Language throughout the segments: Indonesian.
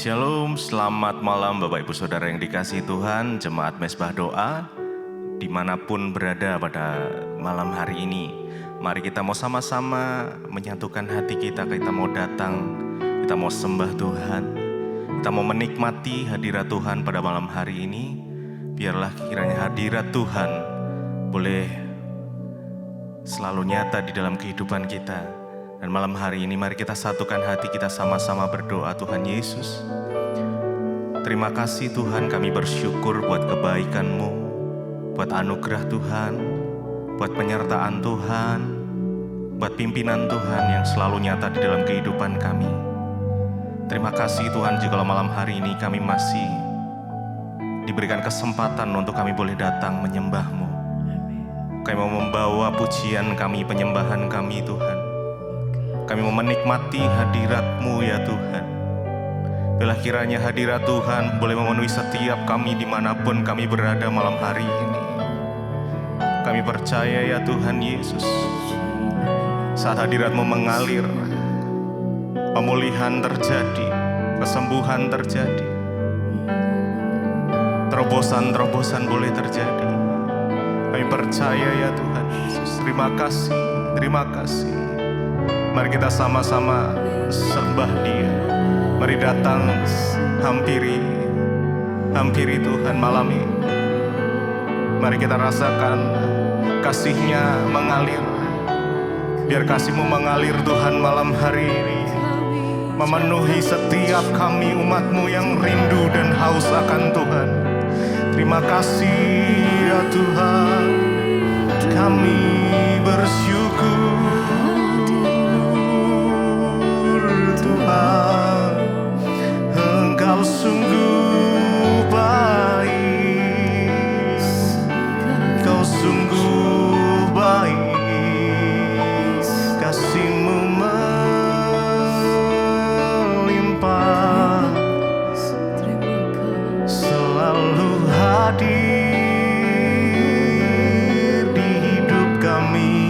Shalom, selamat malam Bapak Ibu Saudara yang dikasihi Tuhan, Jemaat Mezbah Doa, dimanapun berada pada malam hari ini. Mari kita mau sama-sama menyatukan hati kita mau datang, kita mau sembah Tuhan, kita mau menikmati hadirat Tuhan pada malam hari ini. Biarlah kiranya hadirat Tuhan boleh selalu nyata di dalam kehidupan kita. Dan malam hari ini mari kita satukan hati kita sama-sama berdoa. Tuhan Yesus, terima kasih Tuhan, kami bersyukur buat kebaikan-Mu, buat anugerah Tuhan, buat penyertaan Tuhan, buat pimpinan Tuhan yang selalu nyata di dalam kehidupan kami. Terima kasih Tuhan, jikalau malam hari ini kami masih diberikan kesempatan untuk kami boleh datang menyembah-Mu. Kami mau membawa pujian kami, penyembahan kami Tuhan. Kami mau menikmati hadirat-Mu ya Tuhan. Bila kiranya hadirat Tuhan boleh memenuhi setiap kami dimanapun kami berada malam hari ini. Kami percaya ya Tuhan Yesus, saat hadirat-Mu mengalir, pemulihan terjadi, kesembuhan terjadi, terobosan-terobosan boleh terjadi. Kami percaya ya Tuhan Yesus. Terima kasih, terima kasih. Mari kita sama-sama sembah Dia. Mari datang hampiri Tuhan malam ini. Mari kita rasakan kasih-Nya mengalir. Biar kasih-Mu mengalir Tuhan malam hari ini, memenuhi setiap kami umat-Mu yang rindu dan haus akan Tuhan. Terima kasih ya Tuhan, kami bersyukur Tuhan, Engkau sungguh baik, Engkau sungguh baik, kasih-Mu melimpah, selalu hadir di hidup kami,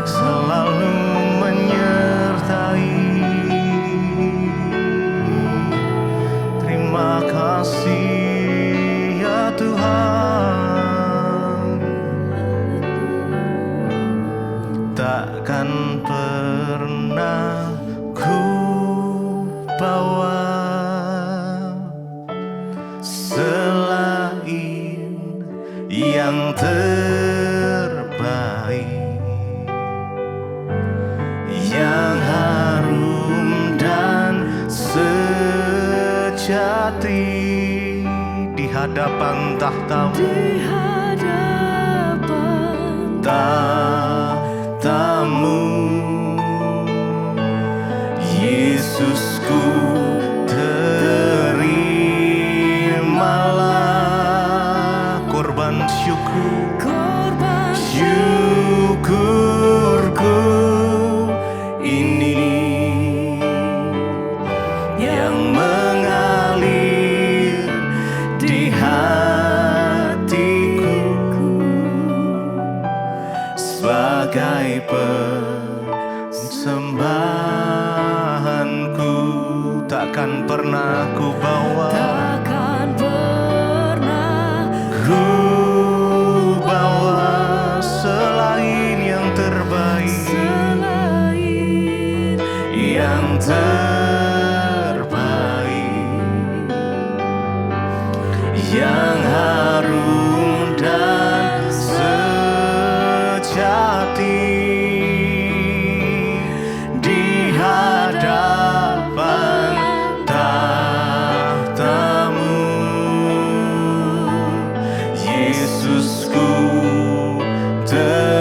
selalu menyertai. Terima kasih ya Tuhan, takkan pernah ku bawa selain yang terbaik, yang harum dan sejati di hadapan tahta-Mu, tahta-Mu. Yesusku, terimalah korban syukurku ini yang mengalir di hatiku sebagai persembahanku. Takkan pernah ku bawa, ku bawa selain yang terbaik, yang terbaik, yang harum dan sejati di hadapan tahta-Mu. Yesusku, terimalah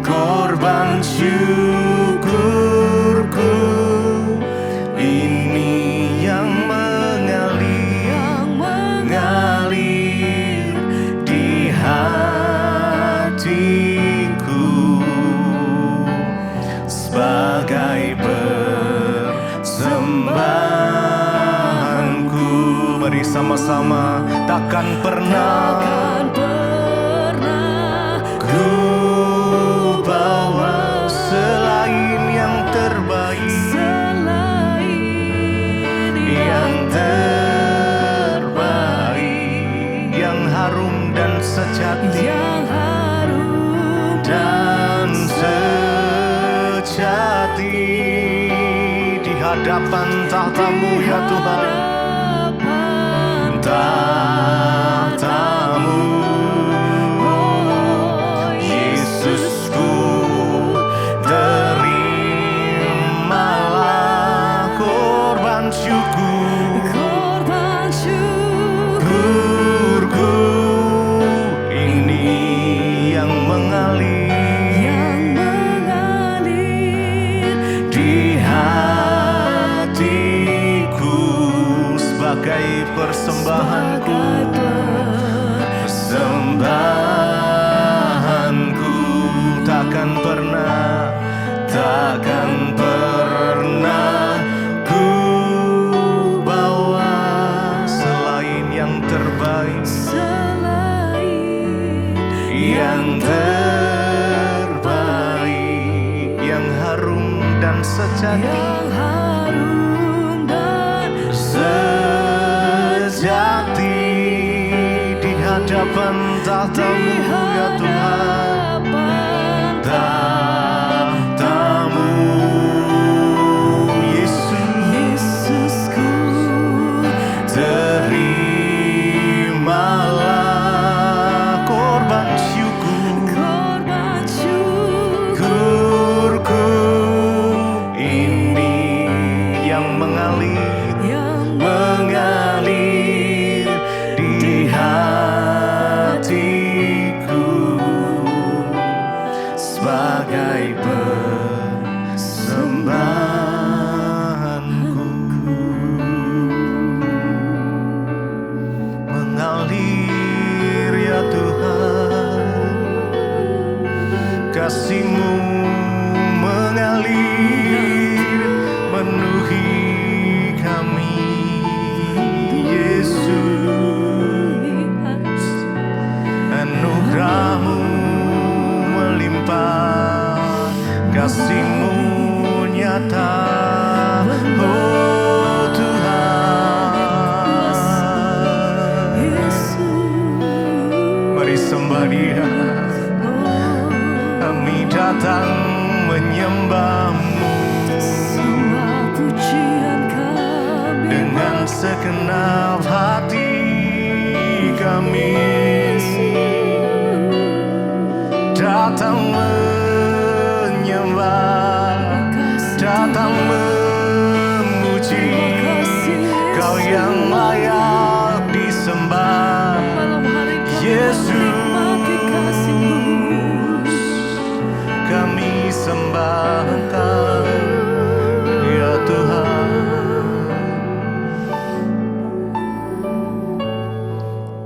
korban syukurku ini yang mengalir di hatiku sebagai persembahanku. Mari sama-sama, takkan pernah ku bawa selain harum dan sejati, yang harum dan sejati di hadapan tahta-Mu ya Tuhan, tahta-Mu. Yesusku, terimalah korban syukurku, ini yang mengalir di hatiku sebagai persembahanku, persembahanku. Takkan pernah ku bawa selain yang terbaik, yang harum dan sejati, di hadapan tahta-Mu ya Tuhan, tahta-Mu. Yesusku, terimalah korban syukurku, ini yang mengalir di hatiku sebagai persembahanku. Mengalir ya Tuhan, kasih-Mu mengalir memenuhi kami. Yesus, anugerah-Mu melimpah, kasih-Mu nyata, oh Tuhan. Mari sembah Dia, kami datang menyembah-Mu dengan segenap hati kami, datang menyembah, datang memuji Kau yang layak disembah. Yesus, kami sembah Engkau ya Tuhan.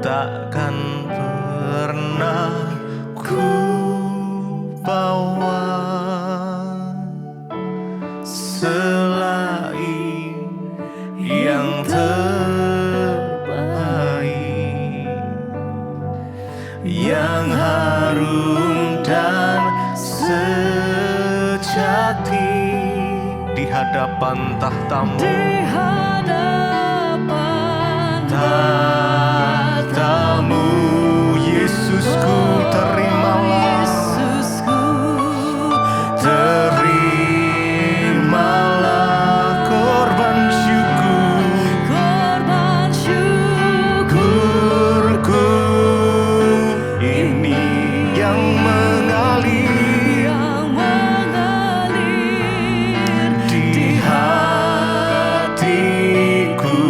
Takkan pernah ku bawa selain yang terbaik, yang harum dan sejati di hadapan tahta-Mu, tahta-Mu. Yesusku, terimalah korban syukurku, ini yang mengalir di hatiku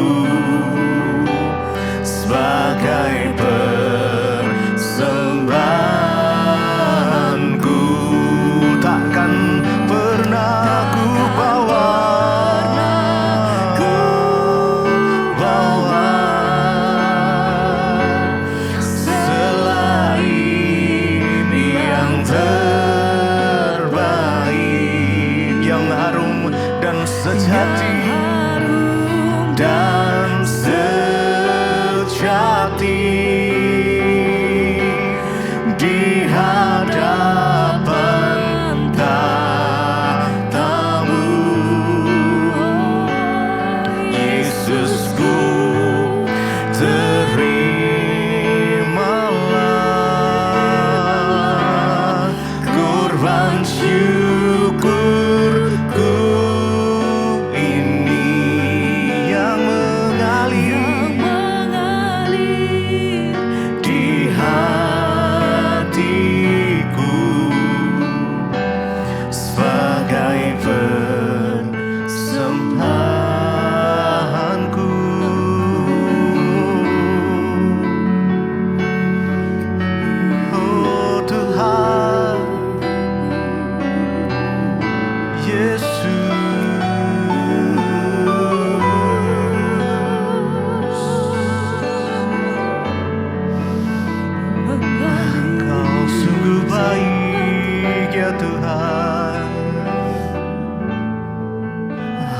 Tuhan.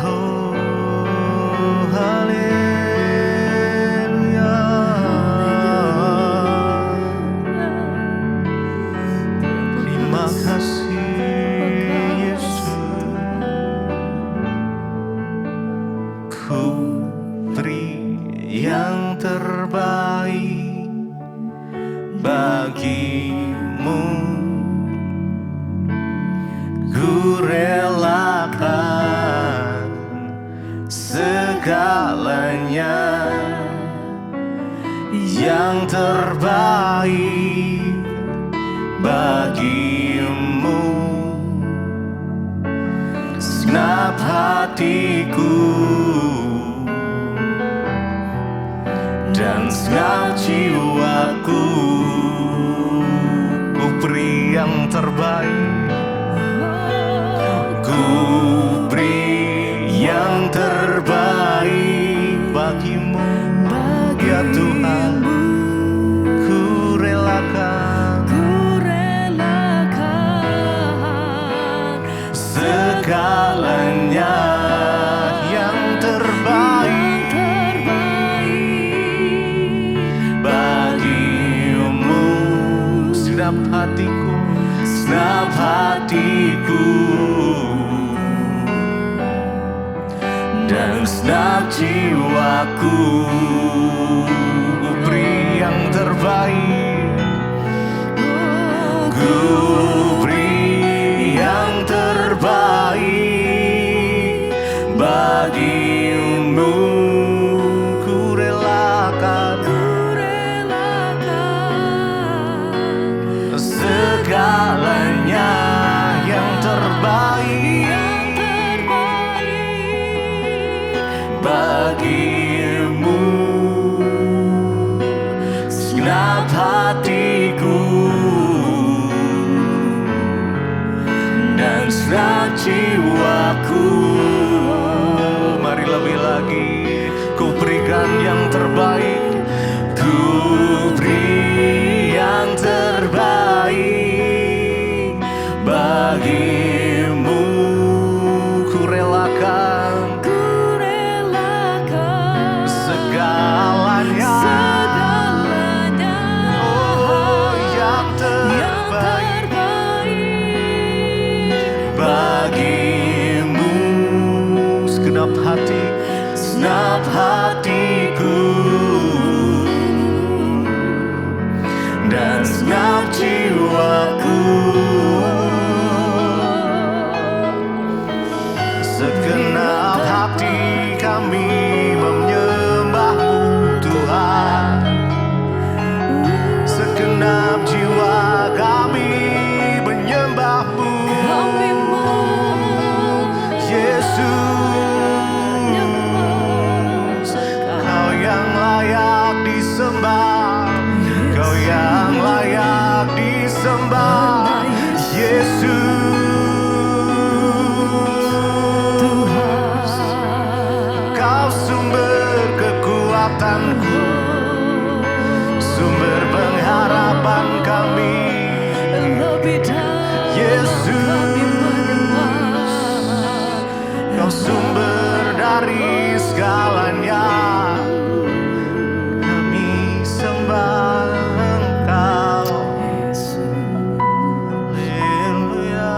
Oh, haleluya. Terima kasih Yesus. Ku beri yang terbaik bagimu, ku relakan segalanya. Yang terbaik bagimu, segenap hatiku dan segenap jiwaku. Ku beri yang terbaik, ku beri yang terbaik bagimu, ya Tuhan. Ku relakan segalanya. Yang terbaik bagimu, segenap hatiku, segenap hatiku dan segenap jiwaku. Ku beri yang terbaik, ku beri yang terbaik bagimu. Ku relakan segalanya. Yang terbaik bagimu, segenap hatiku dan segenap jiwaku. Mari lebih lagi, ku berikan yang terbaik, ku beri yang terbaik bagimu. Ku relakan segalanya. Oh, yang terbaik bagimu, segenap hati, segenap hatiku dan segenap jiwaku. Segenap hati kami menyembah-Mu Tuhan, segenap jiwa kami menyembah-Mu Yesus. Kau yang layak disembah, Kau yang layak disembah Yesus. Kau sumber kekuatanku, sumber pengharapan kami Yesus. Kau sumber dari segalanya, kami sembah Engkau. Haleluya.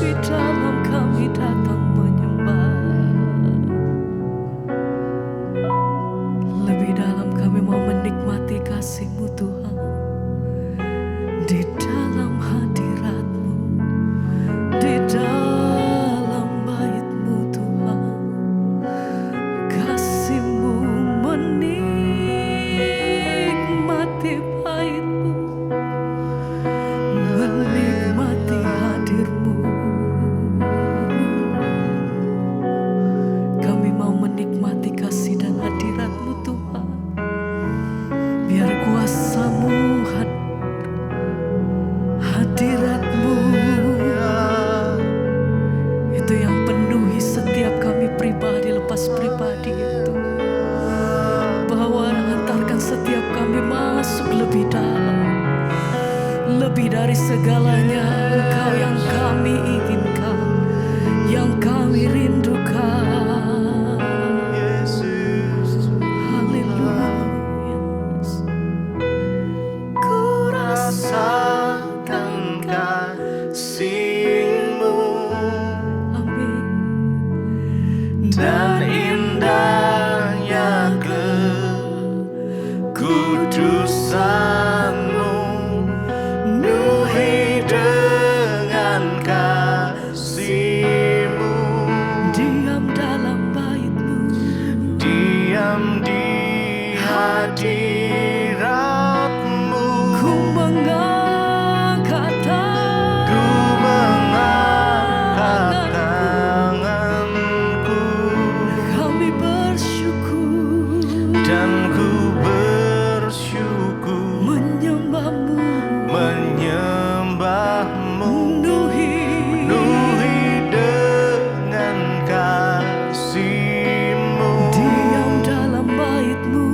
Di dalam kami datang menyembah, lebih dalam kami mau menikmati kasih-Mu Tuhan. Di dalam hadirat-Mu, di dalam bait-Mu Tuhan, kasih-Mu menikmati bait-Mu, menikmati hadir-Mu. Kami mau menikmati kasih dan hadirat-Mu Tuhan. Biar kuasa-Mu, hadirat-Mu itu yang penuhi setiap kami pribadi lepas pribadi itu. setiap kami masuk lebih dalam. Lebih dari segalanya Engkau yang kami inginkan, yang kami rindukan. Haleluya. Ku Rasakan kasih-Mu amin. dan indahnya kekudusan-Mu, penuhi dengan kasih-Mu. Diam dalam bait-Mu, Diam di hadirat-Mu. ku mengangkat Ku mengangkat tanganku kami bersyukur dan ku bersyukur menyembah-Mu, menyembah-Mu, penuhi dengan kasih-Mu. diam dalam bait-Mu,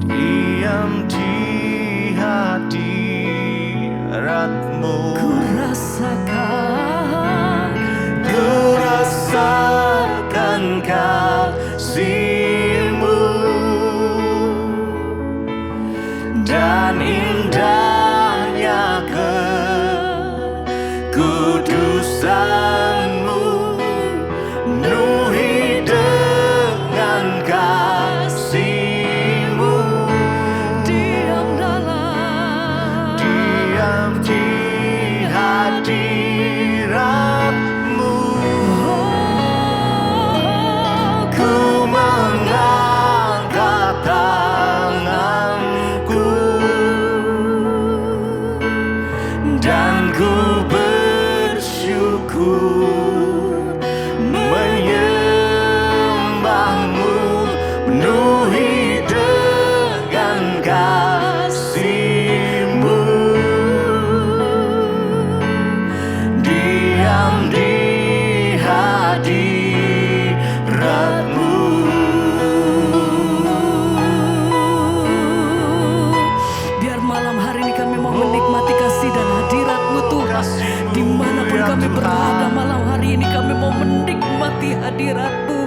Diam di hadirat-Mu. ku rasakan kasih-Mu dan indahnya kekudusan-Mu, penuhi dengan kasih-Mu. diam di hadirat-Mu. Ku mengangkat tanganku dan ku bersyukur menyembah-Mu, penuhi dengan kasih-Mu. Diam di hadirat-Mu. Biar malam hari ini kami mau menikmati kasih dan hadirat-Mu Tuhan. Dimanapun kami berada malam hari ini kami mau menikmati hadirat-Mu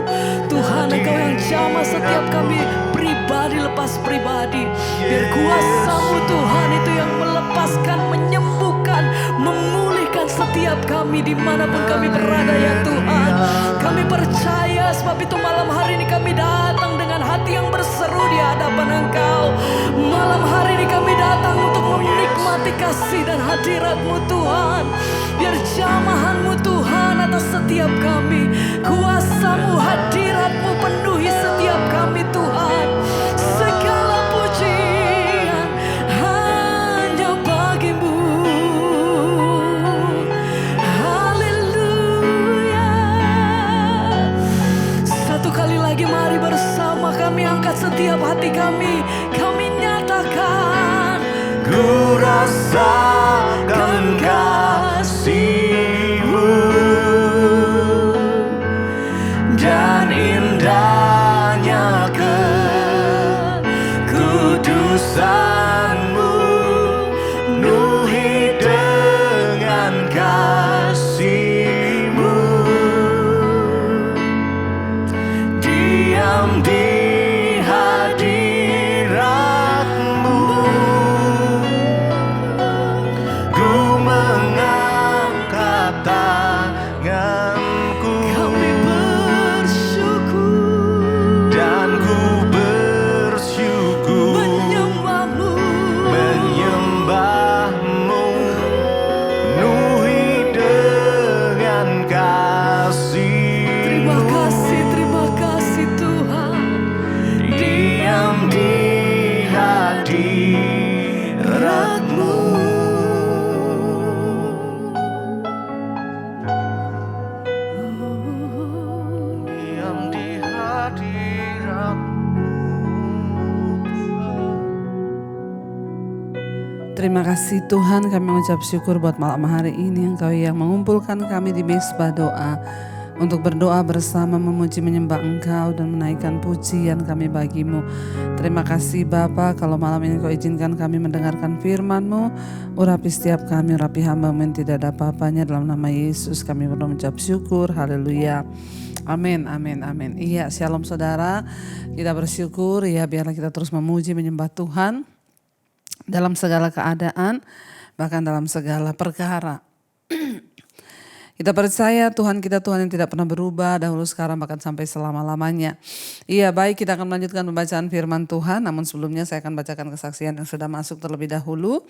Tuhan. Engkau yang jamah setiap kami pribadi lepas pribadi. Biar kuasa-Mu Tuhan itu yang melepaskan, menyembuhkan, memulihkan setiap kami dimanapun kami berada ya Tuhan. Kami percaya sebab itu malam hari ini kami datang dengan hati yang berseru di hadapan Engkau. Malam hari ini kami datang untuk menikmati kasih dan hadirat-Mu Tuhan. Biar jamahan-Mu Tuhan atas setiap kami, kuasa-Mu, hadirat-Mu penuhi setiap kami Tuhan. Segala pujian hanya bagi-Mu. Haleluya. Satu kali lagi mari bersama kami angkat setiap hati kami. Kami nyatakan Ku rasakan kasih-Mu dan indahnya kekudusan-Mu, penuhi dengan kasih-Mu. Diam di hadirat-Mu. Ku mengangkat tanganku kami bersyukur dan ku bersyukur menyembah-Mu, menyembah-Mu, penuhi dengan kasih-Mu. terima kasih Tuhan. Diam di hadirat-Mu. Diam di hadirat-Mu. Terima kasih Tuhan, kami mengucap syukur buat malam hari ini Engkau yang mengumpulkan kami di mesbah doa. untuk berdoa bersama, memuji menyembah Engkau dan menaikkan pujian kami bagimu. Terima kasih Bapa, kalau malam ini Kau izinkan kami mendengarkan firman-Mu. Urapi setiap kami, urapi hamba-Mu yang tidak ada apa-apanya. Dalam nama Yesus kami berdoa mengucap syukur. Haleluya. Amin, amin, amin. Iya, shalom saudara. Kita bersyukur ya, biarlah kita terus memuji menyembah Tuhan dalam segala keadaan, bahkan dalam segala perkara. Kita percaya Tuhan kita Tuhan yang tidak pernah berubah, dahulu sekarang bahkan sampai selama-lamanya. Iya, baik, kita akan melanjutkan pembacaan firman Tuhan, namun sebelumnya saya akan bacakan kesaksian yang sudah masuk terlebih dahulu.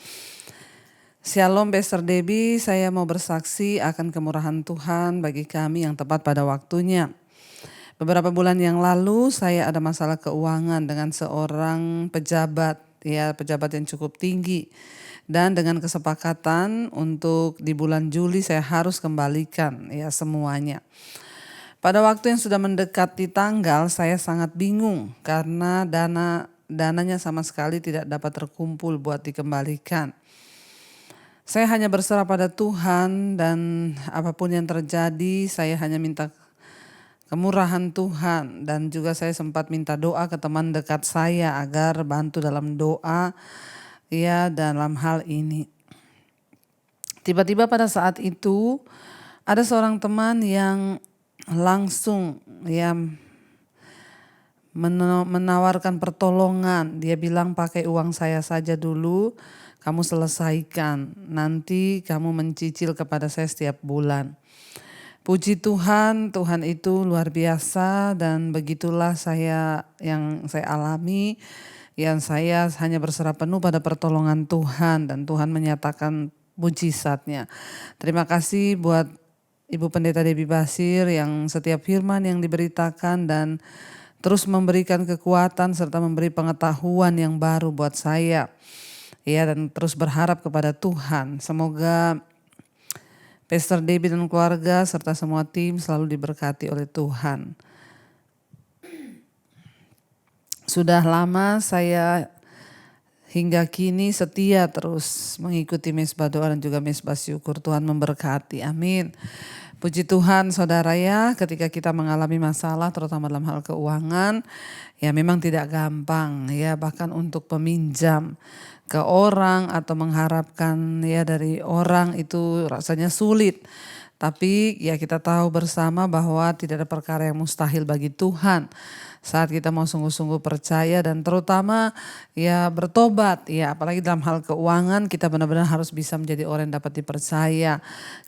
Shalom Pastor Debbie, saya mau bersaksi akan kemurahan Tuhan bagi kami yang tepat pada waktunya. Beberapa bulan yang lalu saya ada masalah keuangan dengan seorang pejabat, ya pejabat yang cukup tinggi. Dan dengan kesepakatan untuk di bulan Juli saya harus kembalikan ya semuanya. Pada waktu yang sudah mendekati tanggal saya sangat bingung karena dananya sama sekali tidak dapat terkumpul buat dikembalikan. Saya hanya berserah pada Tuhan dan apapun yang terjadi saya hanya minta kemurahan Tuhan, dan juga saya sempat minta doa ke teman dekat saya agar bantu dalam doa ya dalam hal ini. Tiba-tiba pada saat itu ada seorang teman yang langsung ya menawarkan pertolongan. Dia bilang pakai uang saya saja dulu, kamu selesaikan, nanti kamu mencicil kepada saya setiap bulan. Puji Tuhan, Tuhan itu luar biasa dan begitulah yang saya alami. Yang saya hanya berserah penuh pada pertolongan Tuhan dan Tuhan menyatakan mujizatnya. Terima kasih buat Ibu Pendeta Debbie Basir yang setiap firman yang diberitakan dan terus memberikan kekuatan serta memberi pengetahuan yang baru buat saya. Ya, dan terus berharap kepada Tuhan. Semoga Pastor Debbie dan keluarga serta semua tim selalu diberkati oleh Tuhan. Sudah lama saya hingga kini setia terus mengikuti mesbah doa dan juga mesbah syukur. Tuhan memberkati, amin. Puji Tuhan saudara ya, ketika kita mengalami masalah terutama dalam hal keuangan, ya memang tidak gampang ya, bahkan untuk peminjam ke orang atau mengharapkan ya dari orang itu rasanya sulit. Tapi ya kita tahu bersama bahwa tidak ada perkara yang mustahil bagi Tuhan. Saat kita mau sungguh-sungguh percaya dan terutama ya bertobat ya, apalagi dalam hal keuangan kita benar-benar harus bisa menjadi orang yang dapat dipercaya.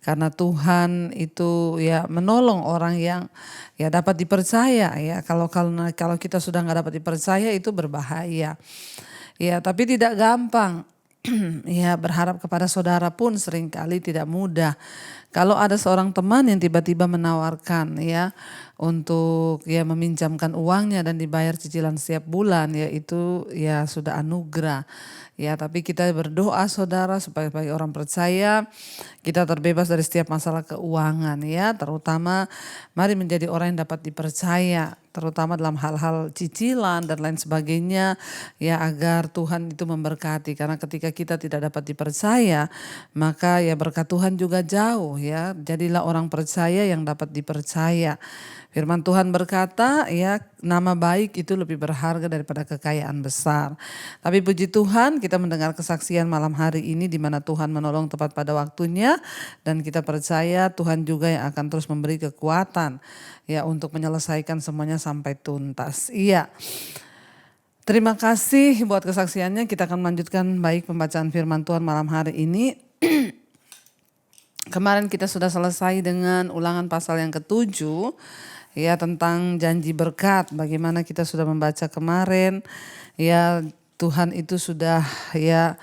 Karena Tuhan itu ya menolong orang yang ya dapat dipercaya ya. Kalau kita sudah nggak dapat dipercaya itu berbahaya. Ya, tapi tidak gampang. Ya, berharap kepada saudara pun seringkali tidak mudah. Kalau ada seorang teman yang tiba-tiba menawarkan ya untuk ya meminjamkan uangnya dan dibayar cicilan setiap bulan, ya itu ya sudah anugerah. Ya, tapi kita berdoa saudara supaya bagi orang percaya kita terbebas dari setiap masalah keuangan ya, terutama mari menjadi orang yang dapat dipercaya, terutama dalam hal-hal cicilan dan lain sebagainya ya, agar Tuhan itu memberkati. Karena ketika kita tidak dapat dipercaya, maka ya berkat Tuhan juga jauh ya. Jadilah orang percaya yang dapat dipercaya. Firman Tuhan berkata ya, nama baik itu lebih berharga daripada kekayaan besar. Tapi puji Tuhan kita mendengar kesaksian malam hari ini di mana Tuhan menolong tepat pada waktunya, dan kita percaya Tuhan juga yang akan terus memberi kekuatan ya untuk menyelesaikan semuanya sampai tuntas. Iya. Terima kasih buat kesaksiannya. Kita akan melanjutkan baik pembacaan firman Tuhan malam hari ini. Kemarin kita sudah selesai dengan ulangan pasal yang ke-7 ya, tentang janji berkat. Bagaimana kita sudah membaca kemarin ya, Tuhan itu sudah ya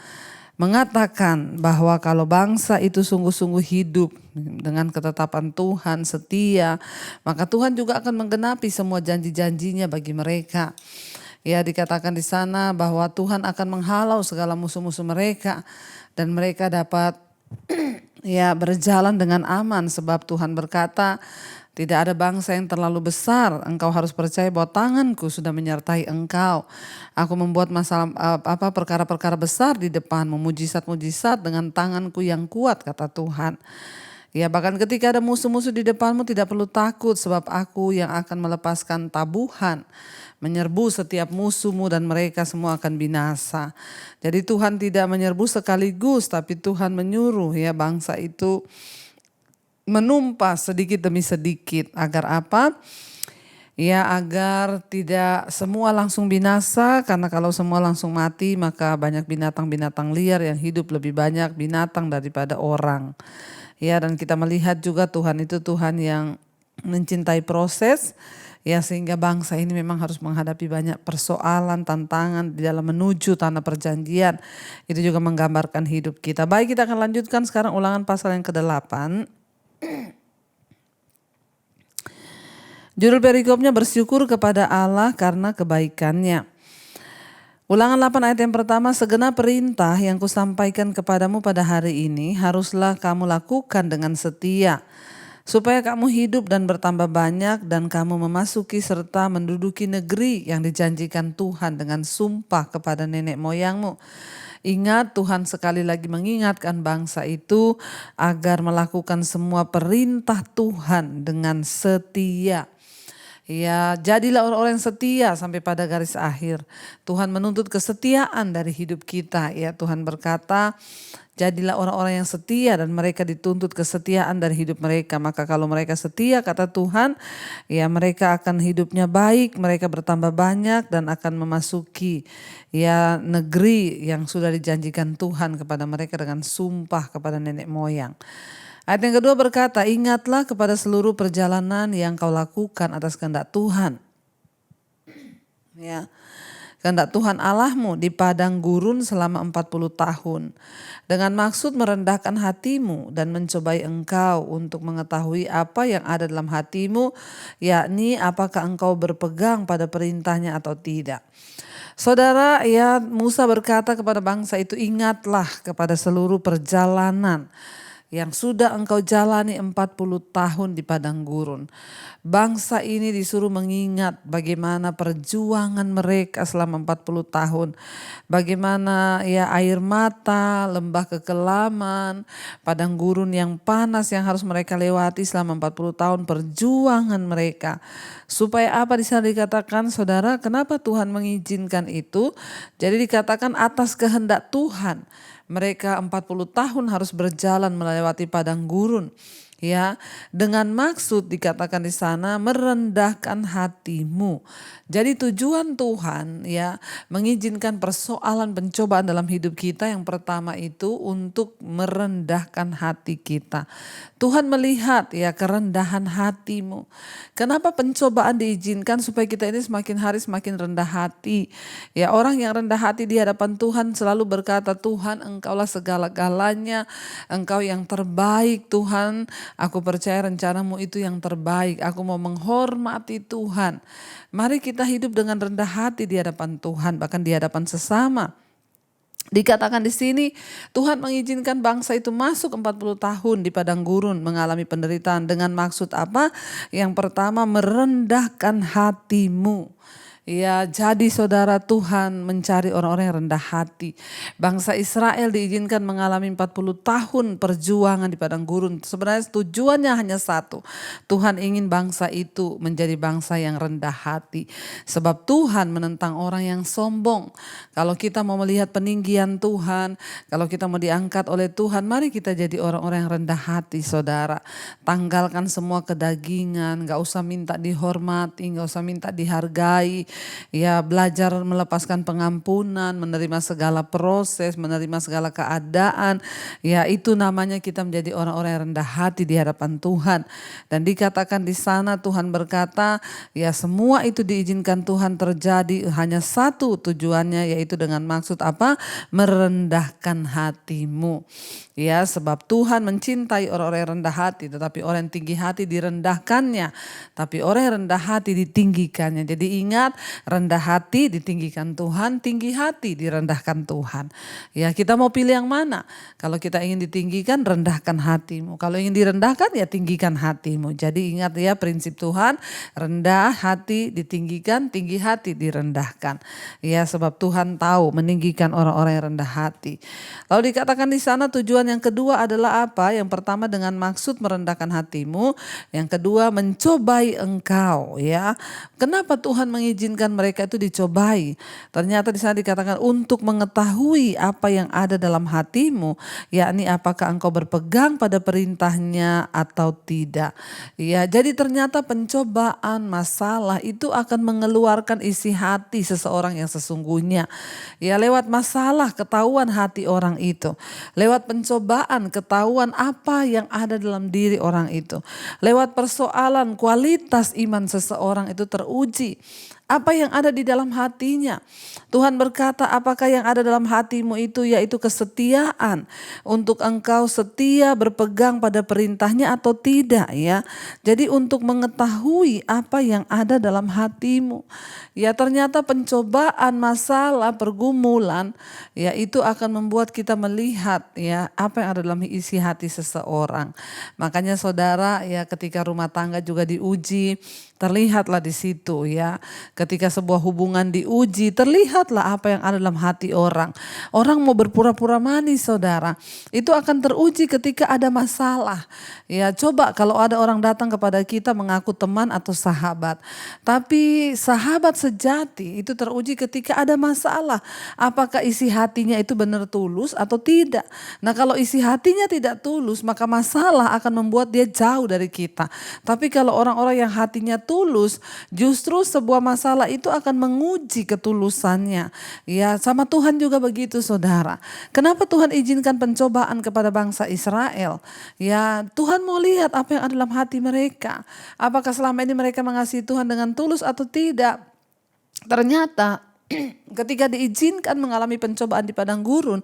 mengatakan bahwa kalau bangsa itu sungguh-sungguh hidup dengan ketetapan Tuhan, setia, maka Tuhan juga akan menggenapi semua janji-janjinya bagi mereka. Ya, dikatakan di sana bahwa Tuhan akan menghalau segala musuh-musuh mereka dan mereka dapat ya berjalan dengan aman, sebab Tuhan berkata, tidak ada bangsa yang terlalu besar, engkau harus percaya bahwa tanganku sudah menyertai engkau. Aku membuat perkara-perkara besar di depanmu, mujizat-mujizat dengan tanganku yang kuat, kata Tuhan. Ya, bahkan ketika ada musuh-musuh di depanmu tidak perlu takut, sebab aku yang akan melepaskan tabuhan, menyerbu setiap musuhmu dan mereka semua akan binasa. Jadi Tuhan tidak menyerbu sekaligus, tapi Tuhan menyuruh ya bangsa itu menumpas sedikit demi sedikit. Agar apa? Ya, agar tidak semua langsung binasa, karena kalau semua langsung mati maka banyak binatang-binatang liar yang hidup, lebih banyak binatang daripada orang. Ya, dan kita melihat juga Tuhan itu Tuhan yang mencintai proses, ya, sehingga bangsa ini memang harus menghadapi banyak persoalan, tantangan di dalam menuju tanah perjanjian. Itu juga menggambarkan hidup kita. Baik, kita akan lanjutkan sekarang Ulangan pasal yang ke-8. Judul perikopnya bersyukur kepada Allah karena kebaikannya. Ulangan 8 ayat yang pertama, segenap perintah yang kusampaikan kepadamu pada hari ini haruslah kamu lakukan dengan setia, supaya kamu hidup dan bertambah banyak dan kamu memasuki serta menduduki negeri yang dijanjikan Tuhan dengan sumpah kepada nenek moyangmu. Ingat, Tuhan sekali lagi mengingatkan bangsa itu agar melakukan semua perintah Tuhan dengan setia. Ya, jadilah orang-orang yang setia sampai pada garis akhir. Tuhan menuntut kesetiaan dari hidup kita. Ya, Tuhan berkata, jadilah orang-orang yang setia dan mereka dituntut kesetiaan dari hidup mereka. Maka kalau mereka setia, kata Tuhan, ya mereka akan hidupnya baik, mereka bertambah banyak dan akan memasuki ya negeri yang sudah dijanjikan Tuhan kepada mereka dengan sumpah kepada nenek moyang. Ayat yang kedua berkata, ingatlah kepada seluruh perjalanan yang kau lakukan atas kehendak Tuhan. Ya, kehendak Tuhan Allahmu di padang gurun selama 40 tahun. Dengan maksud merendahkan hatimu dan mencobai engkau untuk mengetahui apa yang ada dalam hatimu, yakni apakah engkau berpegang pada perintahnya atau tidak. Saudara, ya Musa berkata kepada bangsa itu, ingatlah kepada seluruh perjalanan yang sudah engkau jalani 40 tahun di padang gurun. Bangsa ini disuruh mengingat bagaimana perjuangan mereka selama 40 tahun. Bagaimana ya air mata, lembah kekelaman, padang gurun yang panas yang harus mereka lewati selama 40 tahun perjuangan mereka. Supaya apa di sana dikatakan, saudara, kenapa Tuhan mengizinkan itu? Jadi dikatakan atas kehendak Tuhan. Mereka 40 tahun harus berjalan melewati padang gurun. Ya, dengan maksud dikatakan di sana merendahkan hatimu. Jadi tujuan Tuhan ya mengizinkan persoalan pencobaan dalam hidup kita, yang pertama itu untuk merendahkan hati kita. Tuhan melihat ya kerendahan hatimu. Kenapa pencobaan diizinkan? Supaya kita ini semakin hari semakin rendah hati. Ya, orang yang rendah hati di hadapan Tuhan selalu berkata, Tuhan engkaulah segala-galanya, engkau yang terbaik Tuhan. Aku percaya rencanamu itu yang terbaik. Aku mau menghormati Tuhan. Mari kita hidup dengan rendah hati di hadapan Tuhan, bahkan di hadapan sesama. Dikatakan di sini Tuhan mengizinkan bangsa itu masuk 40 tahun di padang gurun mengalami penderitaan dengan maksud apa? Yang pertama, merendahkan hatimu. Ya, jadi saudara, Tuhan mencari orang-orang yang rendah hati. Bangsa Israel diizinkan mengalami 40 tahun perjuangan di padang gurun. Sebenarnya tujuannya hanya satu. Tuhan ingin bangsa itu menjadi bangsa yang rendah hati. Sebab Tuhan menentang orang yang sombong. Kalau kita mau melihat peninggian Tuhan, kalau kita mau diangkat oleh Tuhan, mari kita jadi orang-orang yang rendah hati, saudara. Tanggalkan semua kedagingan, gak usah minta dihormati, gak usah minta dihargai. Ya, belajar melepaskan pengampunan, menerima segala proses, menerima segala keadaan. Ya, itu namanya kita menjadi orang-orang yang rendah hati di hadapan Tuhan. Dan dikatakan di sana Tuhan berkata, ya semua itu diizinkan Tuhan terjadi hanya satu tujuannya, yaitu dengan maksud apa? Merendahkan hatimu. Ya, sebab Tuhan mencintai orang-orang yang rendah hati, tetapi orang yang tinggi hati direndahkannya, tapi orang yang rendah hati ditinggikannya. Jadi ingat, rendah hati ditinggikan Tuhan, tinggi hati direndahkan Tuhan. Ya, kita mau pilih yang mana? Kalau kita ingin ditinggikan, rendahkan hatimu. Kalau ingin direndahkan, ya tinggikan hatimu. Jadi ingat ya prinsip Tuhan, rendah hati ditinggikan, tinggi hati direndahkan. Ya, sebab Tuhan tahu meninggikan orang-orang yang rendah hati. Lalu dikatakan di sana tujuan yang kedua adalah apa? Yang pertama dengan maksud merendahkan hatimu, yang kedua mencobai engkau ya. Kenapa Tuhan mengizinkan mereka itu dicobai? Ternyata di sana dikatakan untuk mengetahui apa yang ada dalam hatimu, yakni apakah engkau berpegang pada perintahnya atau tidak. Ya, jadi ternyata pencobaan, masalah itu akan mengeluarkan isi hati seseorang yang sesungguhnya. Ya, lewat masalah ketahuan hati orang itu. Lewat pencobaan ketahuan apa yang ada dalam diri orang itu. Lewat persoalan kualitas iman seseorang itu teruji. Apa yang ada di dalam hatinya. Tuhan berkata apakah yang ada dalam hatimu itu yaitu kesetiaan. Untuk engkau setia berpegang pada perintahnya atau tidak ya. Jadi untuk mengetahui apa yang ada dalam hatimu. Ya ternyata pencobaan, masalah, pergumulan ya itu akan membuat kita melihat ya apa yang ada dalam isi hati seseorang. Makanya saudara ya ketika rumah tangga juga diuji, terlihatlah di situ ya. Ketika sebuah hubungan diuji, terlihatlah apa yang ada dalam hati orang. Orang mau berpura-pura manis saudara. Itu akan teruji ketika ada masalah. Ya coba kalau ada orang datang kepada kita mengaku teman atau sahabat. Tapi sahabat sejati itu teruji ketika ada masalah. Apakah isi hatinya itu benar tulus atau tidak. Nah kalau isi hatinya tidak tulus maka masalah akan membuat dia jauh dari kita. Tapi kalau orang-orang yang hatinya tulus, justru sebuah masalah itu akan menguji ketulusannya. Ya, sama Tuhan juga begitu saudara. Kenapa Tuhan izinkan pencobaan kepada bangsa Israel? Ya, Tuhan mau lihat apa yang ada dalam hati mereka. Apakah selama ini mereka mengasihi Tuhan dengan tulus atau tidak? Ternyata ketika diizinkan mengalami pencobaan di padang gurun,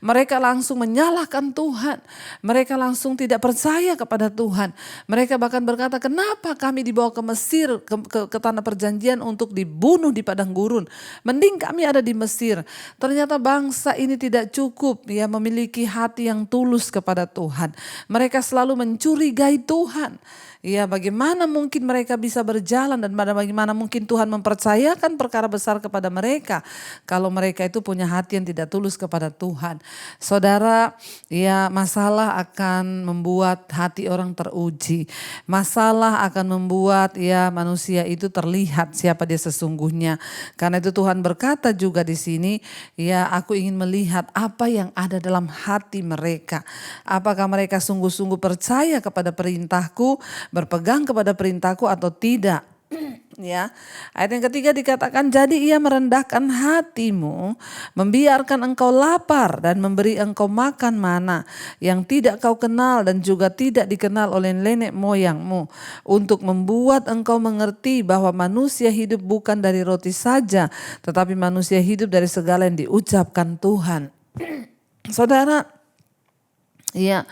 mereka langsung menyalahkan Tuhan. Mereka langsung tidak percaya kepada Tuhan. Mereka bahkan berkata, kenapa kami dibawa ke Mesir, ke tanah perjanjian untuk dibunuh di padang gurun? Mending kami ada di Mesir. Ternyata bangsa ini tidak cukup ya memiliki hati yang tulus kepada Tuhan. Mereka selalu mencurigai Tuhan. Ya, bagaimana mungkin mereka bisa berjalan dan bagaimana mungkin Tuhan mempercayakan perkara besar kepada mereka kalau mereka itu punya hati yang tidak tulus kepada Tuhan. Saudara, ya masalah akan membuat hati orang teruji. Masalah akan membuat ya manusia itu terlihat siapa dia sesungguhnya. Karena itu Tuhan berkata juga di sini, ya aku ingin melihat apa yang ada dalam hati mereka. Apakah mereka sungguh-sungguh percaya kepada perintahku, berpegang kepada perintahku atau tidak. Ya, ayat yang ketiga dikatakan jadi ia merendahkan hatimu, membiarkan engkau lapar dan memberi engkau makan mana yang tidak kau kenal dan juga tidak dikenal oleh nenek moyangmu, untuk membuat engkau mengerti bahwa manusia hidup bukan dari roti saja, tetapi manusia hidup dari segala yang diucapkan Tuhan. Saudara, ya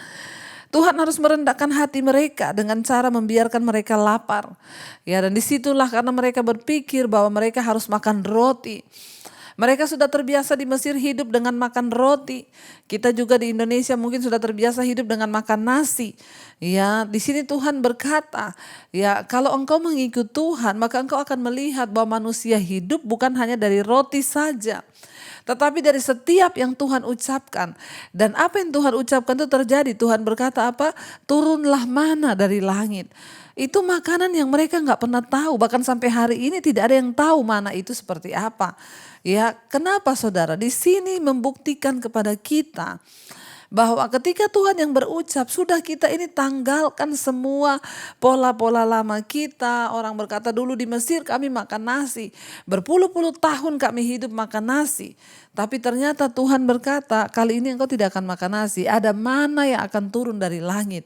Tuhan harus merendahkan hati mereka dengan cara membiarkan mereka lapar. Ya, dan disitulah karena mereka berpikir bahwa mereka harus makan roti. Mereka sudah terbiasa di Mesir hidup dengan makan roti. Kita juga di Indonesia mungkin sudah terbiasa hidup dengan makan nasi. Ya, di sini Tuhan berkata, ya kalau engkau mengikut Tuhan, maka engkau akan melihat bahwa manusia hidup bukan hanya dari roti saja, tetapi dari setiap yang Tuhan ucapkan. Dan apa yang Tuhan ucapkan itu terjadi. Tuhan berkata apa? Turunlah mana dari langit. Itu makanan yang mereka gak pernah tahu. Bahkan sampai hari ini tidak ada yang tahu mana itu seperti apa. Ya, kenapa saudara? Di sini membuktikan kepada kita bahwa ketika Tuhan yang berucap, sudah kita ini tanggalkan semua pola-pola lama kita. Orang berkata dulu di Mesir kami makan nasi. Berpuluh-puluh tahun kami hidup makan nasi. Tapi ternyata Tuhan berkata, kali ini engkau tidak akan makan nasi. Ada mana yang akan turun dari langit.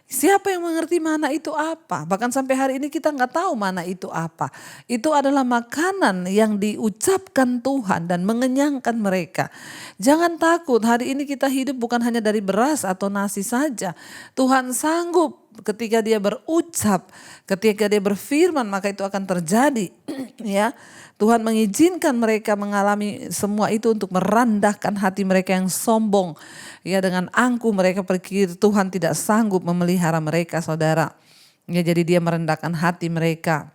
Siapa yang mengerti mana itu apa? Bahkan sampai hari ini kita nggak tahu mana itu apa. Itu adalah makanan yang diucapkan Tuhan dan mengenyangkan mereka. Jangan takut, hari ini kita hidup bukan hanya dari beras atau nasi saja. Tuhan sanggup ketika dia berucap, ketika dia berfirman, maka itu akan terjadi. Ya, Tuhan mengizinkan mereka mengalami semua itu untuk merendahkan hati mereka yang sombong. Ya, dengan angkuh mereka berpikir Tuhan tidak sanggup memelihara mereka, saudara. Ya, jadi dia merendahkan hati mereka.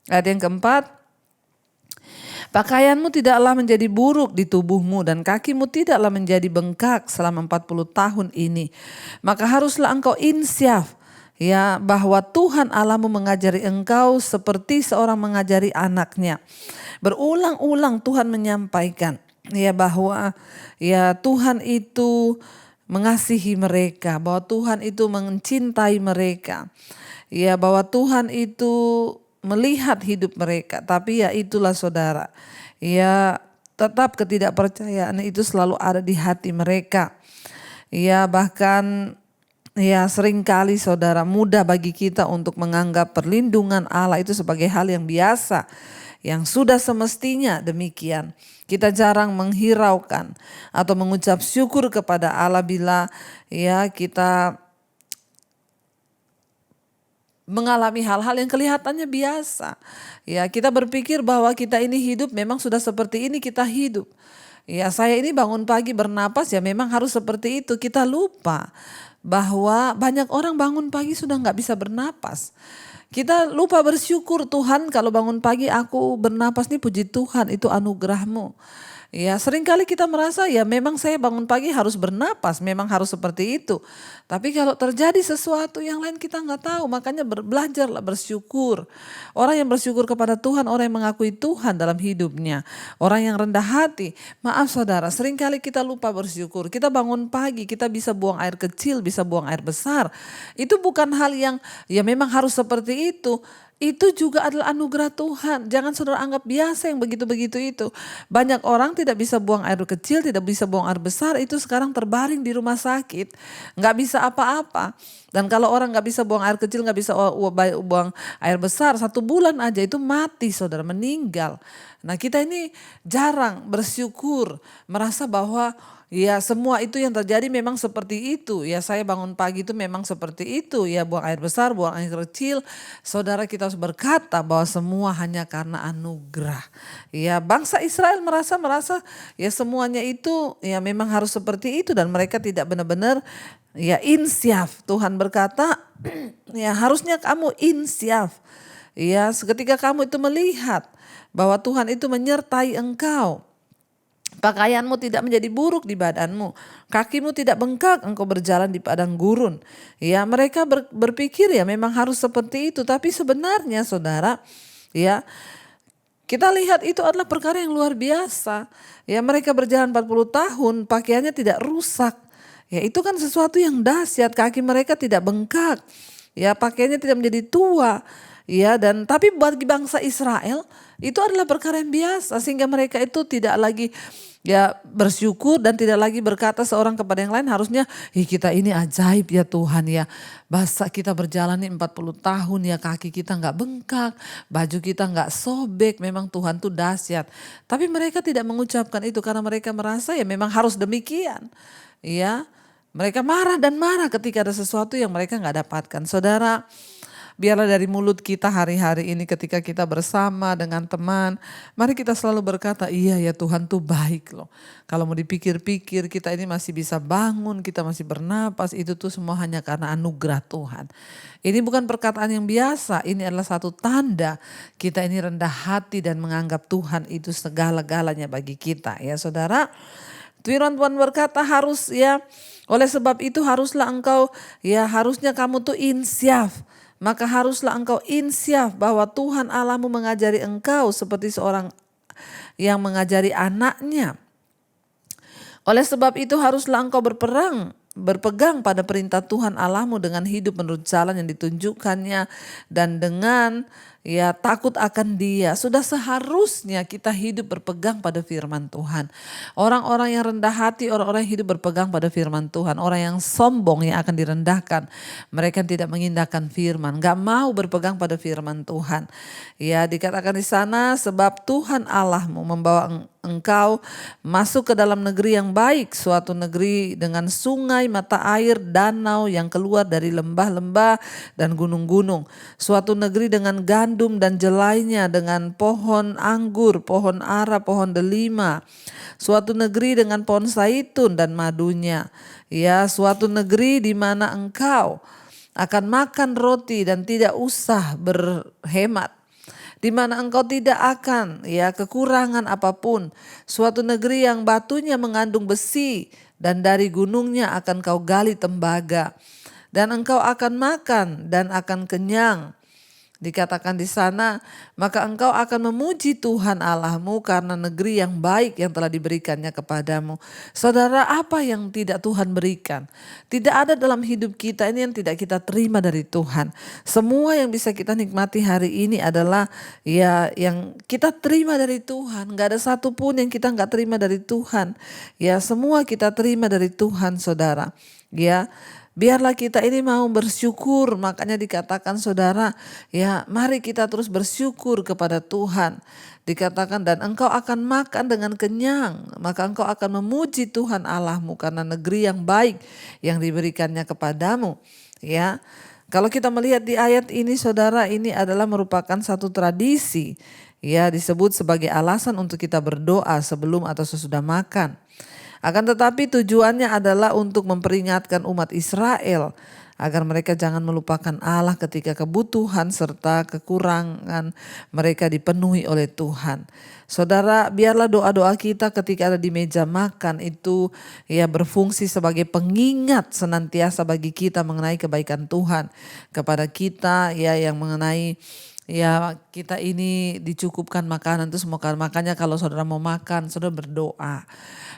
Ayat yang keempat, pakaianmu tidaklah menjadi buruk di tubuhmu dan kakimu tidaklah menjadi bengkak selama 40 tahun ini. Maka haruslah engkau insyaf, ya, bahwa Tuhan Allahmu mengajari engkau seperti seorang mengajari anaknya. Berulang-ulang Tuhan menyampaikan, ya, bahwa ya Tuhan itu mengasihi mereka, bahwa Tuhan itu mencintai mereka. Ya, bahwa Tuhan itu melihat hidup mereka. Tapi ya itulah saudara, ya tetap ketidakpercayaan itu selalu ada di hati mereka. Ya, bahkan ya seringkali saudara, mudah bagi kita untuk menganggap perlindungan Allah itu sebagai hal yang biasa, yang sudah semestinya demikian. Kita jarang menghiraukan atau mengucap syukur kepada Allah bila ya kita mengalami hal-hal yang kelihatannya biasa. Ya, kita berpikir bahwa kita ini hidup memang sudah seperti ini kita hidup. Ya, saya ini bangun pagi bernapas ya memang harus seperti itu. Kita lupa bahwa banyak orang bangun pagi sudah nggak bisa bernapas. Kita lupa bersyukur, Tuhan kalau bangun pagi aku bernapas nih, puji Tuhan itu anugerah-Mu. Ya, seringkali kita merasa ya memang saya bangun pagi harus bernapas, memang harus seperti itu. Tapi kalau terjadi sesuatu yang lain kita nggak tahu, makanya belajarlah bersyukur. Orang yang bersyukur kepada Tuhan, orang yang mengakui Tuhan dalam hidupnya. Orang yang rendah hati. Maaf saudara, seringkali kita lupa bersyukur. Kita bangun pagi, kita bisa buang air kecil, bisa buang air besar. Itu bukan hal yang ya memang harus seperti itu. Itu juga adalah anugerah Tuhan. Jangan saudara anggap biasa yang begitu-begitu itu. Banyak orang tidak bisa buang air kecil, tidak bisa buang air besar. Itu sekarang terbaring di rumah sakit. Nggak bisa apa-apa. Dan kalau orang nggak bisa buang air kecil, nggak bisa buang air besar, 1 bulan aja itu mati saudara, meninggal. Nah, kita ini jarang bersyukur, merasa bahwa ya semua itu yang terjadi memang seperti itu. Ya saya bangun pagi itu memang seperti itu. Ya buang air besar, buang air kecil. Saudara, kita harus berkata bahwa semua hanya karena anugerah. Ya bangsa Israel merasa ya semuanya itu ya memang harus seperti itu. Dan mereka tidak benar-benar ya insyaf. Tuhan berkata ya harusnya kamu insyaf. Ya ketika kamu itu melihat bahwa Tuhan itu menyertai engkau. Pakaianmu tidak menjadi buruk di badanmu, kakimu tidak bengkak engkau berjalan di padang gurun. Ya mereka berpikir ya memang harus seperti itu. Tapi sebenarnya saudara, ya kita lihat itu adalah perkara yang luar biasa. Ya mereka berjalan 40 tahun, pakaiannya tidak rusak. Ya itu kan sesuatu yang dahsyat, kaki mereka tidak bengkak. Ya pakaiannya tidak menjadi tua. Ya dan tapi bagi bangsa Israel itu adalah perkara yang biasa, sehingga mereka itu tidak lagi ya bersyukur dan tidak lagi berkata seorang kepada yang lain harusnya kita ini ajaib ya Tuhan ya. Bahasa kita berjalan nih 40 tahun ya kaki kita nggak bengkak, baju kita nggak sobek, memang Tuhan tuh dahsyat. Tapi mereka tidak mengucapkan itu karena mereka merasa ya memang harus demikian. Ya mereka marah dan marah ketika ada sesuatu yang mereka nggak dapatkan. Saudara, biarlah dari mulut kita hari-hari ini ketika kita bersama dengan teman, mari kita selalu berkata, iya ya Tuhan tuh baik loh. Kalau mau dipikir-pikir kita ini masih bisa bangun, kita masih bernapas, itu tuh semua hanya karena anugerah Tuhan. Ini bukan perkataan yang biasa, ini adalah satu tanda kita ini rendah hati dan menganggap Tuhan itu segala-galanya bagi kita ya saudara. Firman Tuhan berkata harus ya, oleh sebab itu haruslah engkau ya harusnya kamu tuh insyaf. Maka haruslah engkau insyaf bahwa Tuhan Allahmu mengajari engkau seperti seorang yang mengajari anaknya. Oleh sebab itu haruslah engkau berpegang pada perintah Tuhan Allahmu dengan hidup menurut jalan yang ditunjukkannya dan dengan ya takut akan Dia. Sudah seharusnya kita hidup berpegang pada firman Tuhan. Orang-orang yang rendah hati, orang-orang yang hidup berpegang pada firman Tuhan. Orang yang sombong yang akan direndahkan. Mereka tidak mengindahkan firman, gak mau berpegang pada firman Tuhan. Ya, dikatakan di sana, sebab Tuhan Allahmu membawa engkau masuk ke dalam negeri yang baik, suatu negeri dengan sungai, mata air, danau yang keluar dari lembah-lembah dan gunung-gunung. Suatu negeri dengan gandum dan jelainya, dengan pohon anggur, pohon ara, pohon delima. Suatu negeri dengan pohon zaitun dan madunya. Ya, suatu negeri di mana engkau akan makan roti dan tidak usah berhemat, di mana engkau tidak akan kekurangan apapun. Suatu negeri yang batunya mengandung besi dan dari gunungnya akan kau gali tembaga. Dan engkau akan makan dan akan kenyang. Dikatakan di sana, maka engkau akan memuji Tuhan Allahmu karena negeri yang baik yang telah diberikannya kepadamu. Saudara, apa yang tidak Tuhan berikan? Tidak ada dalam hidup kita ini yang tidak kita terima dari Tuhan. Semua yang bisa kita nikmati hari ini adalah yang kita terima dari Tuhan. Gak ada satupun yang kita gak terima dari Tuhan. Ya, semua kita terima dari Tuhan, saudara. Ya, biarlah kita ini mau bersyukur, makanya dikatakan saudara, ya mari kita terus bersyukur kepada Tuhan. Dikatakan dan engkau akan makan dengan kenyang, maka engkau akan memuji Tuhan Allahmu karena negeri yang baik yang diberikannya kepadamu. Ya, kalau kita melihat di ayat ini saudara, ini adalah merupakan satu tradisi, ya disebut sebagai alasan untuk kita berdoa sebelum atau sesudah makan. Akan tetapi tujuannya adalah untuk memperingatkan umat Israel agar mereka jangan melupakan Allah ketika kebutuhan serta kekurangan mereka dipenuhi oleh Tuhan. Saudara, biarlah doa-doa kita ketika ada di meja makan itu berfungsi sebagai pengingat senantiasa bagi kita mengenai kebaikan Tuhan kepada kita, yang mengenai kita ini dicukupkan makanan itu semua. Makanya kalau saudara mau makan, saudara berdoa.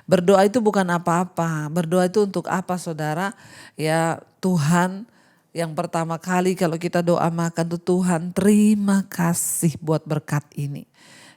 Berdoa itu bukan apa-apa. Berdoa itu untuk apa saudara? Ya Tuhan, yang pertama kali kalau kita doa makan tuh Tuhan terima kasih buat berkat ini.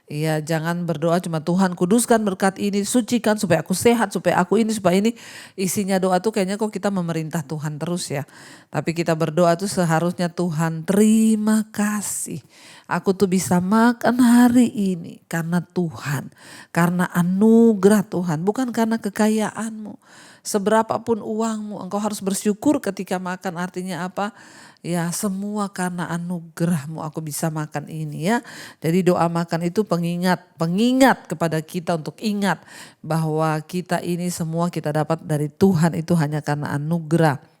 Ya jangan berdoa cuma Tuhan kuduskan berkat ini, sucikan supaya aku sehat, supaya aku ini, supaya ini. Isinya doa tuh kayaknya kok kita memerintah Tuhan terus ya. Tapi kita berdoa tuh seharusnya Tuhan terima kasih. Aku tuh bisa makan hari ini karena Tuhan, karena anugerah Tuhan, bukan karena kekayaanmu. Seberapapun uangmu, engkau harus bersyukur ketika makan. Artinya apa? Ya semua karena anugerahmu aku bisa makan ini ya. Jadi doa makan itu pengingat kepada kita untuk ingat bahwa kita ini semua kita dapat dari Tuhan itu hanya karena anugerah.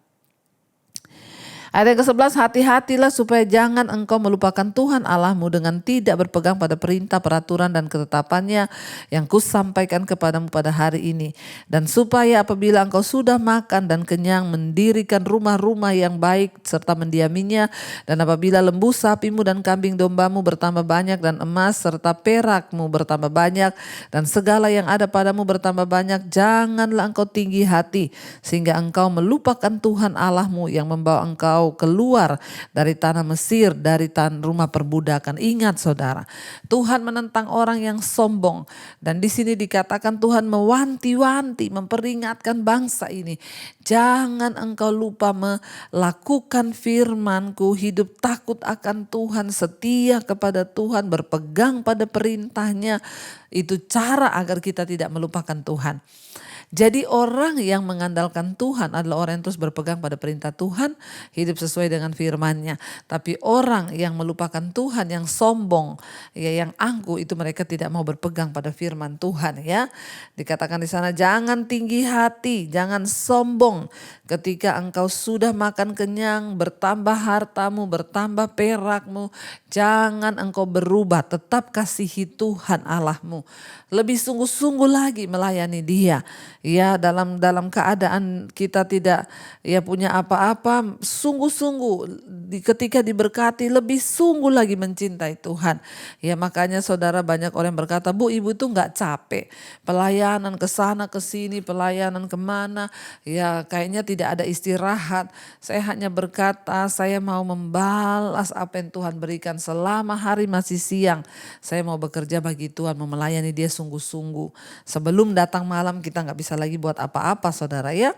Ayat yang ke-11, hati-hatilah supaya jangan engkau melupakan Tuhan Allahmu dengan tidak berpegang pada perintah, peraturan dan ketetapannya yang kusampaikan kepadamu pada hari ini. Dan supaya apabila engkau sudah makan dan kenyang mendirikan rumah-rumah yang baik serta mendiaminya. Dan apabila lembu sapimu dan kambing dombamu bertambah banyak dan emas serta perakmu bertambah banyak dan segala yang ada padamu bertambah banyak, janganlah engkau tinggi hati sehingga engkau melupakan Tuhan Allahmu yang membawa engkau keluar dari tanah Mesir, dari rumah perbudakan. Ingat saudara, Tuhan menentang orang yang sombong. Dan di sini dikatakan Tuhan mewanti-wanti, memperingatkan bangsa ini. Jangan engkau lupa melakukan firman-Ku, hidup takut akan Tuhan, setia kepada Tuhan, berpegang pada perintahnya. Itu cara agar kita tidak melupakan Tuhan. Jadi orang yang mengandalkan Tuhan adalah orang yang terus berpegang pada perintah Tuhan, hidup sesuai dengan firman-Nya. Tapi orang yang melupakan Tuhan, yang sombong, yang angkuh, itu mereka tidak mau berpegang pada firman Tuhan ya. Dikatakan di sana jangan tinggi hati, jangan sombong. Ketika engkau sudah makan kenyang, bertambah hartamu, bertambah perakmu, jangan engkau berubah, tetap kasihi Tuhan Allahmu. Lebih sungguh-sungguh lagi melayani Dia. Ya, dalam keadaan kita tidak ya punya apa-apa, sungguh-sungguh ketika diberkati lebih sungguh lagi mencintai Tuhan. Ya, makanya saudara, banyak orang yang berkata, "Bu, ibu tuh nggak capek pelayanan ke sana ke sini, pelayanan kemana, ya kayaknya tidak ada istirahat." Saya hanya berkata, saya mau membalas apa yang Tuhan berikan selama hari masih siang. Saya mau bekerja bagi Tuhan, mau melayani Dia sungguh-sungguh. Sebelum datang malam kita nggak bisa lagi buat apa-apa, saudara ya.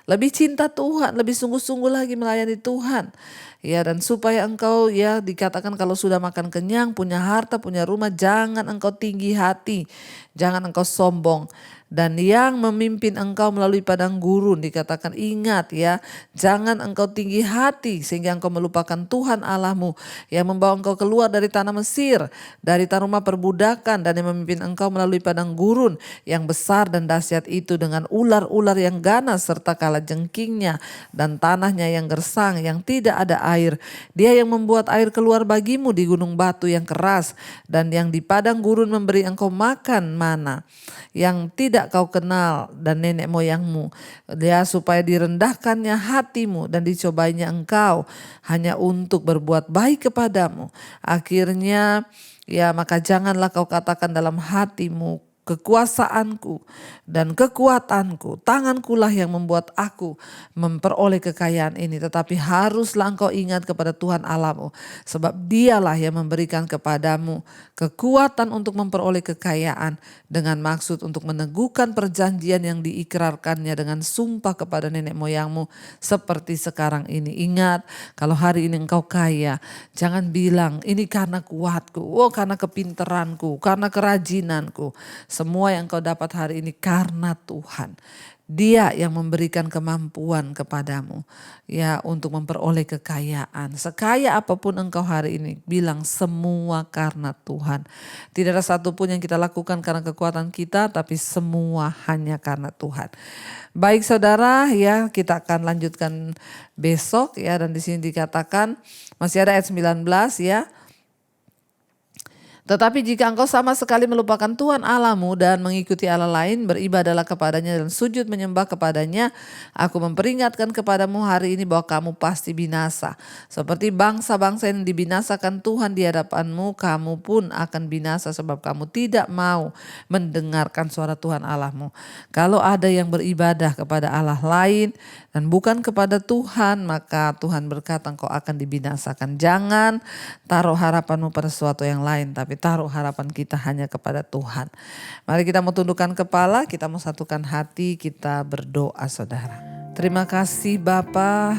Lebih cinta Tuhan, lebih sungguh-sungguh lagi melayani Tuhan. Ya, dan supaya engkau ya dikatakan kalau sudah makan kenyang, punya harta, punya rumah, jangan engkau tinggi hati, jangan engkau sombong. Dan yang memimpin engkau melalui padang gurun dikatakan, ingat ya, jangan engkau tinggi hati sehingga engkau melupakan Tuhan Allahmu yang membawa engkau keluar dari tanah Mesir, dari tanah rumah perbudakan, dan yang memimpin engkau melalui padang gurun yang besar dan dahsyat itu dengan ular-ular yang ganas serta kalajengkingnya dan tanahnya yang gersang yang tidak ada air. Dia yang membuat air keluar bagimu di gunung batu yang keras, dan yang di padang gurun memberi engkau makan mana yang tidak kau kenal dan nenek moyangmu. Dia supaya direndahkannya hatimu dan dicobainya engkau hanya untuk berbuat baik kepadamu. Akhirnya ya, maka janganlah kau katakan dalam hatimu, kekuasaanku dan kekuatanku, tangankulah yang membuat aku memperoleh kekayaan ini. Tetapi haruslah engkau ingat kepada Tuhan Allahmu, sebab Dialah yang memberikan kepadamu kekuatan untuk memperoleh kekayaan, dengan maksud untuk meneguhkan perjanjian yang diikrarkannya dengan sumpah kepada nenek moyangmu seperti sekarang ini. Ingat, kalau hari ini engkau kaya, jangan bilang ini karena kuatku, karena kepinteranku, karena kerajinanku. Semua yang kau dapat hari ini karena Tuhan. Dia yang memberikan kemampuan kepadamu ya untuk memperoleh kekayaan. Sekaya apapun engkau hari ini, bilang semua karena Tuhan. Tidak ada satupun yang kita lakukan karena kekuatan kita, tapi semua hanya karena Tuhan. Baik saudara, ya kita akan lanjutkan besok ya, dan di sini dikatakan masih ada ayat 19 ya. Tetapi jika engkau sama sekali melupakan Tuhan Allahmu dan mengikuti Allah lain, beribadahlah kepadanya dan sujud menyembah kepadanya, aku memperingatkan kepadamu hari ini bahwa kamu pasti binasa. Seperti bangsa-bangsa yang dibinasakan Tuhan di hadapanmu, kamu pun akan binasa sebab kamu tidak mau mendengarkan suara Tuhan Allahmu. Kalau ada yang beribadah kepada Allah lain dan bukan kepada Tuhan, maka Tuhan berkata engkau akan dibinasakan. Jangan taruh harapanmu pada sesuatu yang lain, tapi taruh harapan kita hanya kepada Tuhan. Mari kita mau tundukkan kepala, kita mau satukan hati, kita berdoa saudara. Terima kasih Bapa,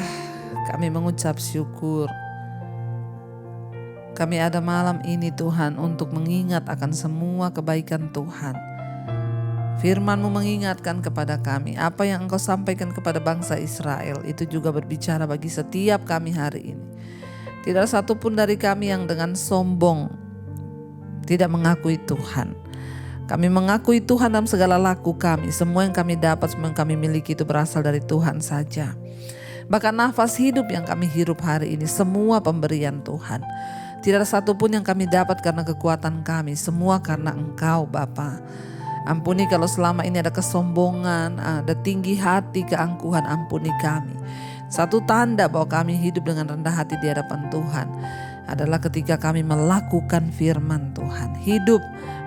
kami mengucap syukur. Kami ada malam ini Tuhan untuk mengingat akan semua kebaikan Tuhan. Firman-Mu mengingatkan kepada kami apa yang Engkau sampaikan kepada bangsa Israel itu juga berbicara bagi setiap kami hari ini. Tidak ada satupun dari kami yang dengan sombong tidak mengakui Tuhan. Kami mengakui Tuhan dalam segala laku kami. Semua yang kami dapat, semua yang kami miliki itu berasal dari Tuhan saja. Bahkan nafas hidup yang kami hirup hari ini semua pemberian Tuhan. Tidak ada satupun yang kami dapat karena kekuatan kami. Semua karena Engkau Bapa. Ampuni kalau selama ini ada kesombongan, ada tinggi hati, keangkuhan, ampuni kami. Satu tanda bahwa kami hidup dengan rendah hati di hadapan Tuhan adalah ketika kami melakukan firman Tuhan, hidup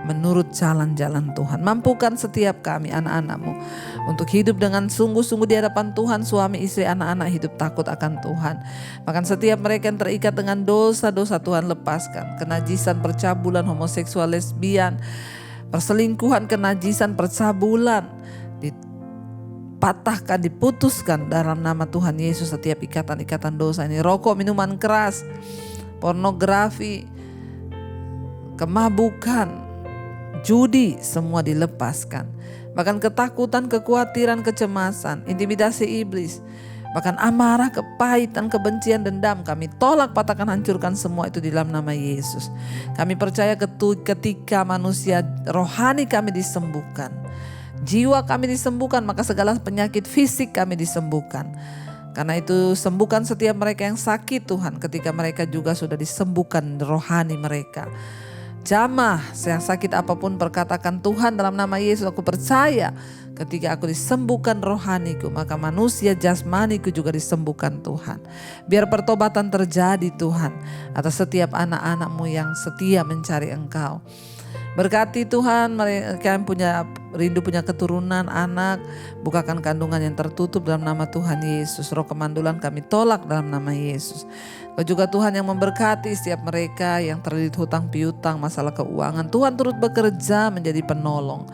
menurut jalan-jalan Tuhan. Mampukan setiap kami anak-anak-Mu untuk hidup dengan sungguh-sungguh di hadapan Tuhan, suami, istri, anak-anak hidup takut akan Tuhan. Bahkan setiap mereka yang terikat dengan dosa-dosa Tuhan lepaskan, kenajisan, percabulan, homoseksual, lesbian, perselingkuhan, kenajisan, percabulan, dipatahkan, diputuskan dalam nama Tuhan Yesus. Setiap ikatan-ikatan dosa ini, rokok, minuman keras, pornografi, kemabukan, judi, semua dilepaskan. Bahkan ketakutan, kekhawatiran, kecemasan, intimidasi iblis, bahkan amarah, kepahitan, kebencian, dendam, kami tolak, patahkan, hancurkan semua itu di dalam nama Yesus. Kami percaya ketika manusia rohani kami disembuhkan, jiwa kami disembuhkan, maka segala penyakit fisik kami disembuhkan. Karena itu sembuhkan setiap mereka yang sakit Tuhan, ketika mereka juga sudah disembuhkan rohani mereka. Jamah yang sakit apapun, perkatakan Tuhan dalam nama Yesus aku percaya Ketika aku disembuhkan rohaniku, maka manusia jasmaniku juga disembuhkan Tuhan. Biar pertobatan terjadi Tuhan atas setiap anak-anak-Mu yang setia mencari Engkau. Berkati Tuhan mereka yang rindu punya keturunan, anak, bukakan kandungan yang tertutup dalam nama Tuhan Yesus. Roh kemandulan kami tolak dalam nama Yesus. Kau juga Tuhan yang memberkati setiap mereka yang terlilit hutang piutang, masalah keuangan. Tuhan turut bekerja menjadi penolong.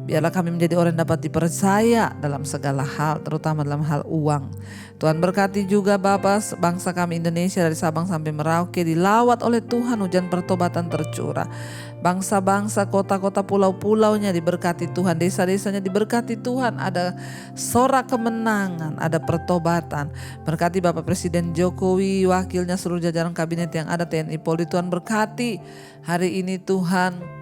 Biarlah kami menjadi orang yang dapat dipercaya dalam segala hal, terutama dalam hal uang. Tuhan berkati juga Bapa bangsa kami Indonesia dari Sabang sampai Merauke dilawat oleh Tuhan, hujan pertobatan tercurah. Bangsa-bangsa, kota-kota, pulau-pulaunya diberkati Tuhan, desa-desanya diberkati Tuhan. Ada sorak kemenangan, ada pertobatan. Berkati Bapak Presiden Jokowi, wakilnya, seluruh jajaran kabinet yang ada, TNI Polri. Tuhan berkati hari ini Tuhan.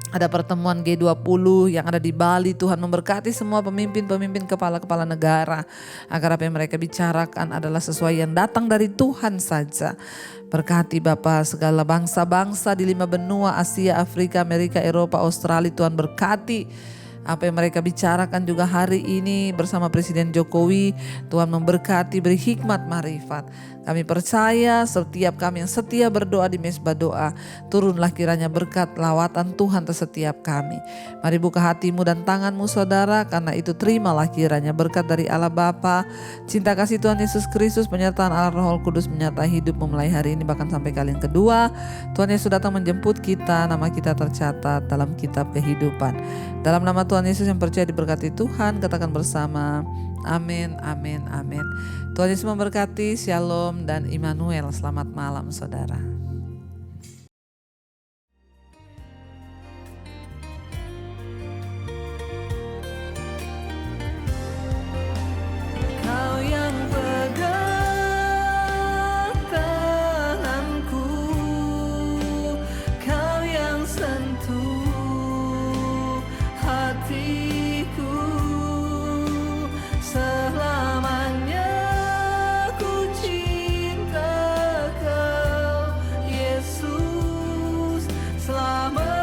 Ada pertemuan G20 yang ada di Bali. Tuhan memberkati semua pemimpin-pemimpin, kepala-kepala negara, agar apa yang mereka bicarakan adalah sesuai yang datang dari Tuhan saja. Berkati Bapa segala bangsa-bangsa di 5 benua, Asia, Afrika, Amerika, Eropa, Australia. Tuhan berkati apa yang mereka bicarakan juga hari ini bersama Presiden Jokowi. Tuhan memberkati, beri hikmat marifat. Kami percaya setiap kami yang setia berdoa di Mesbah Doa, turunlah kiranya berkat lawatan Tuhan atas setiap kami. Mari buka hatimu dan tanganmu saudara, karena itu terimalah kiranya berkat dari Allah Bapa, cinta kasih Tuhan Yesus Kristus, penyertaan Allah Roh Kudus menyertai hidup memulai hari ini bahkan sampai kali yang kedua. Tuhan Yesus datang menjemput kita, nama kita tercatat dalam kitab kehidupan. Dalam nama Tuhan Yesus yang percaya diberkati Tuhan, katakan bersama, amin, amin, amin. Tuhan Yesus memberkati, Shalom dan Immanuel. Selamat malam saudara. Kau yang pegang tanganku, Kau yang sentuh hatiku, selamanya ku cinta Kau Yesus, selama